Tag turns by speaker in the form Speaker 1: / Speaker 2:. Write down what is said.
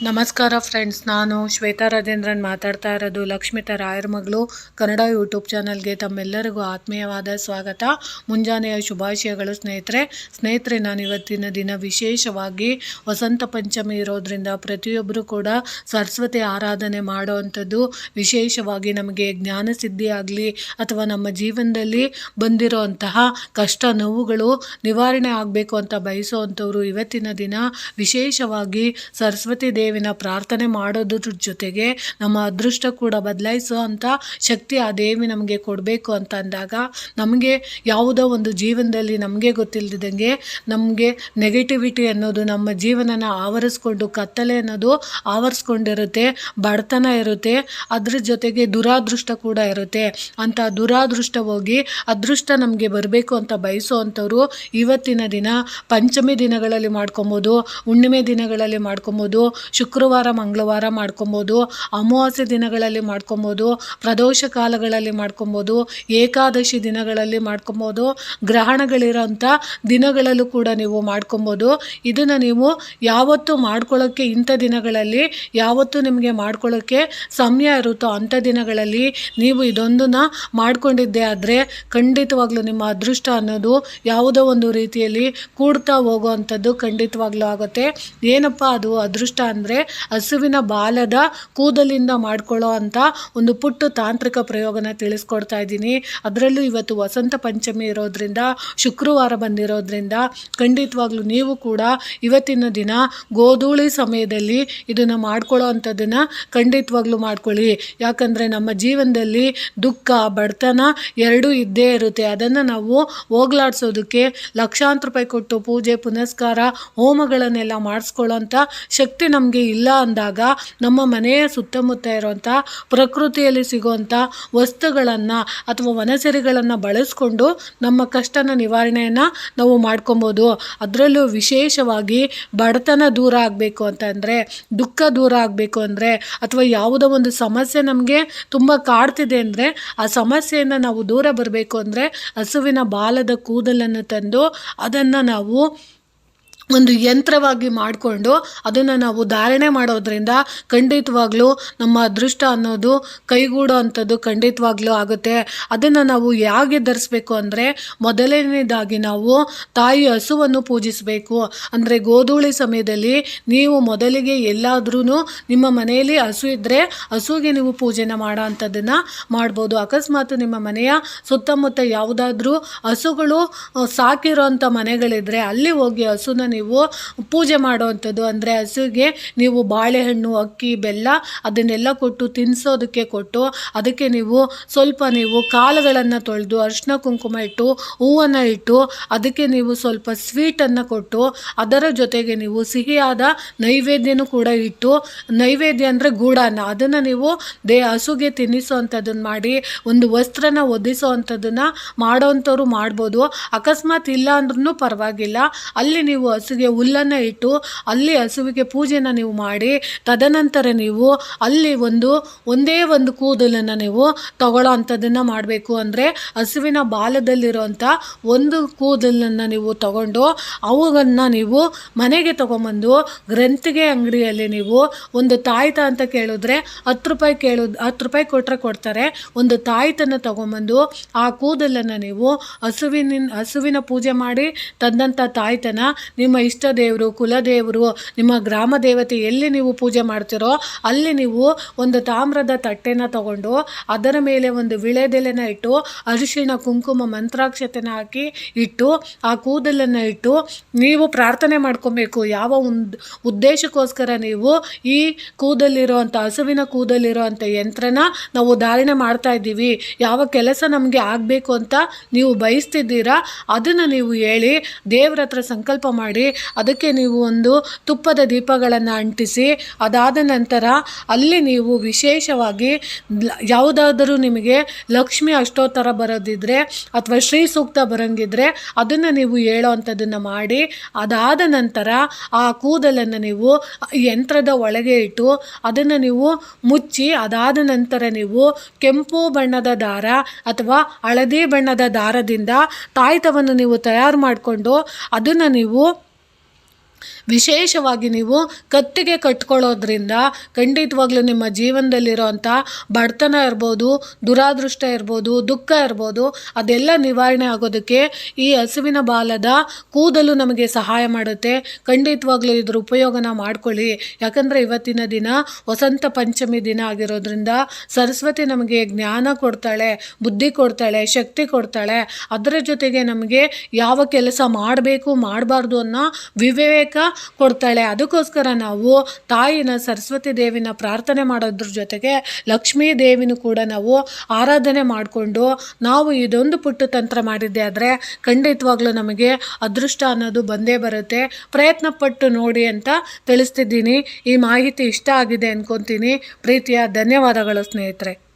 Speaker 1: ನಮಸ್ಕಾರ ಫ್ರೆಂಡ್ಸ್, ನಾನು ಶ್ವೇತಾ ರಾಜೇಂದ್ರನ್ ಮಾತಾಡ್ತಾ ಇರೋದು ಲಕ್ಷ್ಮಿತಾ ರಾಯರ ಮಗಳು ಕನ್ನಡ ಯೂಟ್ಯೂಬ್ ಚಾನಲ್ಗೆ ತಮ್ಮೆಲ್ಲರಿಗೂ ಆತ್ಮೀಯವಾದ ಸ್ವಾಗತ. ಮುಂಜಾನೆಯ ಶುಭಾಶಯಗಳು ಸ್ನೇಹಿತರೆ. ನಾನು ಇವತ್ತಿನ ದಿನ ವಿಶೇಷವಾಗಿ ವಸಂತ ಪಂಚಮಿ ಇರೋದ್ರಿಂದ ಪ್ರತಿಯೊಬ್ಬರು ಕೂಡ ಸರಸ್ವತಿ ಆರಾಧನೆ ಮಾಡೋವಂಥದ್ದು. ವಿಶೇಷವಾಗಿ ನಮಗೆ ಜ್ಞಾನ ಸಿದ್ಧಿ ಆಗಲಿ ಅಥವಾ ನಮ್ಮ ಜೀವನದಲ್ಲಿ ಬಂದಿರೋಂತಹ ಕಷ್ಟ ನೋವುಗಳು ನಿವಾರಣೆ ಆಗಬೇಕು ಅಂತ ಬಯಸುವಂಥವ್ರು ಇವತ್ತಿನ ದಿನ ವಿಶೇಷವಾಗಿ ಸರಸ್ವತಿ ದೇವಿನ ಪ್ರಾರ್ಥನೆ ಮಾಡೋದ್ರ ಜೊತೆಗೆ ನಮ್ಮ ಅದೃಷ್ಟ ಕೂಡ ಬದಲಾಯಿಸುವಂಥ ಶಕ್ತಿ ಆ ದೇವಿ ನಮಗೆ ಕೊಡಬೇಕು ಅಂತ ಅಂದಾಗ, ನಮಗೆ ಯಾವುದೋ ಒಂದು ಜೀವನದಲ್ಲಿ ನಮಗೆ ಗೊತ್ತಿಲ್ಲದಂಗೆ ನಮಗೆ ನೆಗೆಟಿವಿಟಿ ಅನ್ನೋದು ನಮ್ಮ ಜೀವನನ ಆವರಿಸ್ಕೊಂಡು, ಕತ್ತಲೆ ಅನ್ನೋದು ಆವರಿಸ್ಕೊಂಡಿರುತ್ತೆ, ಬಡತನ ಇರುತ್ತೆ, ಅದ್ರ ಜೊತೆಗೆ ದುರಾದೃಷ್ಟ ಕೂಡ ಇರುತ್ತೆ. ಅಂಥ ದುರಾದೃಷ್ಟ ಹೋಗಿ ಅದೃಷ್ಟ ನಮಗೆ ಬರಬೇಕು ಅಂತ ಬಯಸುವಂಥವ್ರು ಇವತ್ತಿನ ದಿನ ಪಂಚಮಿ ದಿನಗಳಲ್ಲಿ ಮಾಡ್ಕೊಬೋದು, ಹುಣ್ಣಿಮೆ ದಿನಗಳಲ್ಲಿ ಮಾಡ್ಕೊಬೋದು, ಶುಕ್ರವಾರ ಮಂಗಳವಾರ ಮಾಡ್ಕೊಬೋದು, ಅಮಾವಾಸ್ಯೆ ದಿನಗಳಲ್ಲಿ ಮಾಡ್ಕೊಬೋದು, ಪ್ರದೋಷ ಕಾಲಗಳಲ್ಲಿ ಮಾಡ್ಕೊಬೋದು, ಏಕಾದಶಿ ದಿನಗಳಲ್ಲಿ ಮಾಡ್ಕೊಬೋದು, ಗ್ರಹಣಗಳಿರೋಂಥ ದಿನಗಳಲ್ಲೂ ಕೂಡ ನೀವು ಮಾಡ್ಕೊಬೋದು. ಇದನ್ನು ನೀವು ಯಾವತ್ತು ಮಾಡ್ಕೊಳ್ಳೋಕ್ಕೆ, ಇಂಥ ದಿನಗಳಲ್ಲಿ ಯಾವತ್ತು ನಿಮಗೆ ಮಾಡ್ಕೊಳ್ಳೋಕ್ಕೆ ಸಮಯ ಇರುತ್ತೋ ಅಂಥ ದಿನಗಳಲ್ಲಿ ನೀವು ಇದೊಂದನ್ನು ಮಾಡ್ಕೊಂಡಿದ್ದೆ ಆದರೆ ಖಂಡಿತವಾಗ್ಲೂ ನಿಮ್ಮ ಅದೃಷ್ಟ ಅನ್ನೋದು ಯಾವುದೋ ಒಂದು ರೀತಿಯಲ್ಲಿ ಕೂಡ್ತಾ ಹೋಗುವಂಥದ್ದು ಖಂಡಿತವಾಗ್ಲೂ ಆಗುತ್ತೆ. ಏನಪ್ಪ ಅದು ಅದೃಷ್ಟ ಅಂದರೆ, ಹಸುವಿನ ಬಾಲದ ಕೂದಲಿಂದ ಮಾಡ್ಕೊಳ್ಳೋ ಅಂಥ ಒಂದು ಪುಟ್ಟ ತಾಂತ್ರಿಕ ಪ್ರಯೋಗನ ತಿಳಿಸ್ಕೊಡ್ತಾ ಇದ್ದೀನಿ. ಅದರಲ್ಲೂ ಇವತ್ತು ವಸಂತ ಪಂಚಮಿ ಇರೋದ್ರಿಂದ, ಶುಕ್ರವಾರ ಬಂದಿರೋದ್ರಿಂದ ಖಂಡಿತವಾಗ್ಲೂ ನೀವು ಕೂಡ ಇವತ್ತಿನ ದಿನ ಗೋಧೂಳಿ ಸಮಯದಲ್ಲಿ ಇದನ್ನು ಮಾಡ್ಕೊಳ್ಳೋ ಅಂಥದ್ದನ್ನು ಖಂಡಿತವಾಗ್ಲೂ ಮಾಡ್ಕೊಳ್ಳಿ. ಯಾಕಂದರೆ ನಮ್ಮ ಜೀವನದಲ್ಲಿ ದುಃಖ, ಬಡತನ ಎರಡೂ ಇದ್ದೇ ಇರುತ್ತೆ. ಅದನ್ನು ನಾವು ಹೋಗ್ಲಾಡ್ಸೋದಕ್ಕೆ ಲಕ್ಷಾಂತರ ರೂಪಾಯಿ ಕೊಟ್ಟು ಪೂಜೆ ಪುನಸ್ಕಾರ ಹೋಮಗಳನ್ನೆಲ್ಲ ಮಾಡಿಸ್ಕೊಳ್ಳೋಂಥ ಶಕ್ತಿ ನಮಗೆ ಇಲ್ಲ ಅಂದಾಗ, ನಮ್ಮ ಮನೆಯ ಸುತ್ತಮುತ್ತ ಇರುವಂಥ ಪ್ರಕೃತಿಯಲ್ಲಿ ಸಿಗುವಂಥ ವಸ್ತುಗಳನ್ನು ಅಥವಾ ವನಸರಿಗಳನ್ನು ಬಳಸ್ಕೊಂಡು ನಮ್ಮ ಕಷ್ಟನ ನಿವಾರಣೆಯನ್ನು ನಾವು ಮಾಡ್ಕೊಬೋದು. ಅದರಲ್ಲೂ ವಿಶೇಷವಾಗಿ ಬಡತನ ದೂರ ಆಗಬೇಕು ಅಂತಂದರೆ, ದುಃಖ ದೂರ ಆಗಬೇಕು ಅಂದರೆ, ಅಥವಾ ಯಾವುದೋ ಒಂದು ಸಮಸ್ಯೆ ನಮಗೆ ತುಂಬ ಕಾಡ್ತಿದೆ ಅಂದರೆ, ಆ ಸಮಸ್ಯೆಯನ್ನು ನಾವು ದೂರ ಬರಬೇಕು ಅಂದರೆ ಹಸುವಿನ ಬಾಲದ ಕೂದಲನ್ನು ತಂದು ಅದನ್ನು ನಾವು ಒಂದು ಯಂತ್ರವಾಗಿ ಮಾಡಿಕೊಂಡು ಅದನ್ನು ನಾವು ಧಾರಣೆ ಮಾಡೋದ್ರಿಂದ ಖಂಡಿತವಾಗ್ಲೂ ನಮ್ಮ ಅದೃಷ್ಟ ಅನ್ನೋದು ಕೈಗೂಡೋ ಅಂಥದ್ದು ಖಂಡಿತವಾಗ್ಲೂ ಆಗುತ್ತೆ. ಅದನ್ನು ನಾವು ಹೇಗೆ ಧರಿಸ್ಬೇಕು ಅಂದರೆ, ಮೊದಲನೇದಾಗಿ ನಾವು ತಾಯಿ ಹಸುವನ್ನು ಪೂಜಿಸಬೇಕು. ಅಂದರೆ ಗೋಧೂಳಿ ಸಮಯದಲ್ಲಿ ನೀವು ಮೊದಲಿಗೆ ಎಲ್ಲಾದ್ರೂ ನಿಮ್ಮ ಮನೆಯಲ್ಲಿ ಹಸು ಇದ್ದರೆ ಹಸುವಿಗೆ ನೀವು ಪೂಜೆನ ಮಾಡೋ ಅಂಥದ್ದನ್ನು ಮಾಡ್ಬೋದು. ಅಕಸ್ಮಾತ್ ನಿಮ್ಮ ಮನೆಯ ಸುತ್ತಮುತ್ತ ಯಾವುದಾದ್ರೂ ಹಸುಗಳು ಸಾಕಿರೋಂಥ ಮನೆಗಳಿದ್ದರೆ ಅಲ್ಲಿ ಹೋಗಿ ಹಸುನ ನೀವು ಪೂಜೆ ಮಾಡುವಂಥದ್ದು. ಅಂದರೆ ಹಸುಗೆ ನೀವು ಬಾಳೆಹಣ್ಣು, ಅಕ್ಕಿ, ಬೆಲ್ಲ ಅದನ್ನೆಲ್ಲ ಕೊಟ್ಟು ತಿನ್ನಿಸೋದಕ್ಕೆ ಕೊಟ್ಟು, ಅದಕ್ಕೆ ನೀವು ಸ್ವಲ್ಪ ಕಾಲುಗಳನ್ನು ತೊಳೆದು ಅರಿಶಿನ ಕುಂಕುಮ ಇಟ್ಟು ಹೂವನ್ನು ಇಟ್ಟು ಅದಕ್ಕೆ ನೀವು ಸ್ವಲ್ಪ ಸ್ವೀಟನ್ನು ಕೊಟ್ಟು, ಅದರ ಜೊತೆಗೆ ನೀವು ಸಿಹಿಯಾದ ನೈವೇದ್ಯನೂ ಕೂಡ ಇಟ್ಟು, ನೈವೇದ್ಯ ಅಂದರೆ ಗೂಡಾನ್ನ, ಅದನ್ನು ನೀವು ಹಸುಗೆ ತಿನ್ನಿಸೋವಂಥದ್ದನ್ನು ಮಾಡಿ ಒಂದು ವಸ್ತ್ರನ ಒದಿಸೋವಂಥದ್ದನ್ನು ಮಾಡೋವಂಥವ್ರು ಮಾಡ್ಬೋದು. ಅಕಸ್ಮಾತ್ ಇಲ್ಲ ಅಂದ್ರೂ ಪರವಾಗಿಲ್ಲ, ಅಲ್ಲಿ ನೀವು ಹಸುಗೆ ಹುಲ್ಲನ್ನು ಇಟ್ಟು ಅಲ್ಲಿ ಹಸುವಿಗೆ ಪೂಜೆನ ನೀವು ಮಾಡಿ, ತದನಂತರ ನೀವು ಅಲ್ಲಿ ಒಂದೇ ಒಂದು ಕೂದಲನ್ನು ನೀವು ತಗೊಳ್ಳೋ ಅಂಥದ್ದನ್ನು ಮಾಡಬೇಕು. ಅಂದರೆ ಹಸುವಿನ ಬಾಲದಲ್ಲಿರುವಂಥ ಒಂದು ಕೂದಲನ್ನು ನೀವು ತಗೊಂಡು ಅವುಗಳನ್ನು ನೀವು ಮನೆಗೆ ತೊಗೊಂಬಂದು ಗ್ರಂಥಿಗೆ ಅಂಗಡಿಯಲ್ಲಿ ನೀವು ಒಂದು ತಾಯ್ತ ಅಂತ ಕೇಳಿದ್ರೆ 10 ರೂಪಾಯಿ ಕೊಟ್ಟರೆ ಕೊಡ್ತಾರೆ. ಒಂದು ತಾಯ್ತನ್ನು ತೊಗೊಂಬಂದು ಆ ಕೂದಲನ್ನು ನೀವು ಹಸುವಿನ ಪೂಜೆ ಮಾಡಿ ತಂದಂಥ ತಾಯ್ತನ ನಿಮ್ಮ ಇಷ್ಟ ದೇವರು, ಕುಲದೇವರು, ನಿಮ್ಮ ಗ್ರಾಮ ದೇವತೆ ಎಲ್ಲಿ ನೀವು ಪೂಜೆ ಮಾಡ್ತಿರೋ ಅಲ್ಲಿ ನೀವು ಒಂದು ತಾಮ್ರದ ತಟ್ಟೆನ ತಗೊಂಡು ಅದರ ಮೇಲೆ ಒಂದು ವಿಳೆದೆಲೆನ ಇಟ್ಟು ಅರಿಶಿಣ ಕುಂಕುಮ ಮಂತ್ರಾಕ್ಷತೆನ ಹಾಕಿ ಇಟ್ಟು ಆ ಕೂದಲನ್ನು ಇಟ್ಟು ನೀವು ಪ್ರಾರ್ಥನೆ ಮಾಡ್ಕೊಬೇಕು. ಯಾವ ಉದ್ದೇಶಕ್ಕೋಸ್ಕರ ನೀವು ಈ ಕೂದಲಿರುವಂಥ ಹಸುವಿನ ಕೂದಲಿರುವಂಥ ಯಂತ್ರನ ನಾವು ಧಾರಣೆ ಮಾಡ್ತಾ ಇದ್ದೀವಿ, ಯಾವ ಕೆಲಸ ನಮಗೆ ಆಗಬೇಕು ಅಂತ ನೀವು ಬಯಸ್ತಿದ್ದೀರಾ ಅದನ್ನು ನೀವು ಹೇಳಿ ದೇವ್ರ ಹತ್ರ ಸಂಕಲ್ಪ ಮಾಡಿ ಅದಕ್ಕೆ ನೀವು ಒಂದು ತುಪ್ಪದ ದೀಪಗಳನ್ನು ಅಂಟಿಸಿ, ಅದಾದ ನಂತರ ಅಲ್ಲಿ ನೀವು ವಿಶೇಷವಾಗಿ ಯಾವುದಾದರೂ ನಿಮಗೆ ಲಕ್ಷ್ಮಿ ಅಷ್ಟೋತ್ತರ ಬರೋದಿದ್ರೆ ಅಥವಾ ಶ್ರೀ ಸೂಕ್ತ ಬರೋಂಗಿದ್ರೆ ಅದನ್ನು ನೀವು ಹೇಳೋ ಅಂಥದ್ದನ್ನು ಮಾಡಿ, ಅದಾದ ನಂತರ ಆ ಕೂದಲನ್ನು ನೀವು ಯಂತ್ರದ ಒಳಗೆ ಇಟ್ಟು ಅದನ್ನು ನೀವು ಮುಚ್ಚಿ, ಅದಾದ ನಂತರ ನೀವು ಕೆಂಪು ಬಣ್ಣದ ದಾರ ಅಥವಾ ಹಳದಿ ಬಣ್ಣದ ದಾರದಿಂದ ತಾಯ್ತವನ್ನು ನೀವು ತಯಾರು ಮಾಡಿಕೊಂಡು ಅದನ್ನು ನೀವು ವಿಶೇಷವಾಗಿ ನೀವು ಕತ್ತಿಗೆ ಕಟ್ಕೊಳ್ಳೋದ್ರಿಂದ ಖಂಡಿತವಾಗ್ಲೂ ನಿಮ್ಮ ಜೀವನದಲ್ಲಿರೋಂಥ ಬಡತನ ಇರ್ಬೋದು, ದುರಾದೃಷ್ಟ ಇರ್ಬೋದು, ದುಃಖ ಇರ್ಬೋದು, ಅದೆಲ್ಲ ನಿವಾರಣೆ ಆಗೋದಕ್ಕೆ ಈ ಹಸುವಿನ ಬಾಲದ ಕೂದಲು ನಮಗೆ ಸಹಾಯ ಮಾಡುತ್ತೆ. ಖಂಡಿತವಾಗ್ಲೂ ಇದ್ರ ಉಪಯೋಗನ ಮಾಡ್ಕೊಳ್ಳಿ. ಯಾಕಂದರೆ ಇವತ್ತಿನ ದಿನ ವಸಂತ ಪಂಚಮಿ ದಿನ ಆಗಿರೋದ್ರಿಂದ ಸರಸ್ವತಿ ನಮಗೆ ಜ್ಞಾನ ಕೊಡ್ತಾಳೆ, ಬುದ್ಧಿ ಕೊಡ್ತಾಳೆ, ಶಕ್ತಿ ಕೊಡ್ತಾಳೆ. ಅದರ ಜೊತೆಗೆ ನಮಗೆ ಯಾವ ಕೆಲಸ ಮಾಡಬೇಕು ಮಾಡಬಾರ್ದು ಅನ್ನೋ ವಿವೇಕ ಕೊಡ್ತಾಳೆ. ಅದಕ್ಕೋಸ್ಕರ ನಾವು ತಾಯಿನ ಸರಸ್ವತಿ ದೇವಿನ ಪ್ರಾರ್ಥನೆ ಮಾಡೋದ್ರ ಜೊತೆಗೆ ಲಕ್ಷ್ಮೀ ದೇವಿನೂ ಕೂಡ ನಾವು ಆರಾಧನೆ ಮಾಡಿಕೊಂಡು ನಾವು ಇದೊಂದು ಪುಟ್ಟ ತಂತ್ರ ಮಾಡಿದ್ದೆ ಆದರೆ ಖಂಡಿತವಾಗ್ಲೂ ನಮಗೆ ಅದೃಷ್ಟ ಅನ್ನೋದು ಬಂದೇ ಬರುತ್ತೆ. ಪ್ರಯತ್ನ ಪಟ್ಟು ನೋಡಿ ಅಂತ ತಿಳಿಸ್ತಿದ್ದೀನಿ. ಈ ಮಾಹಿತಿ ಇಷ್ಟ ಆಗಿದೆ ಅನ್ಕೊತೀನಿ. ಪ್ರೀತಿಯ ಧನ್ಯವಾದಗಳು ಸ್ನೇಹಿತರೆ.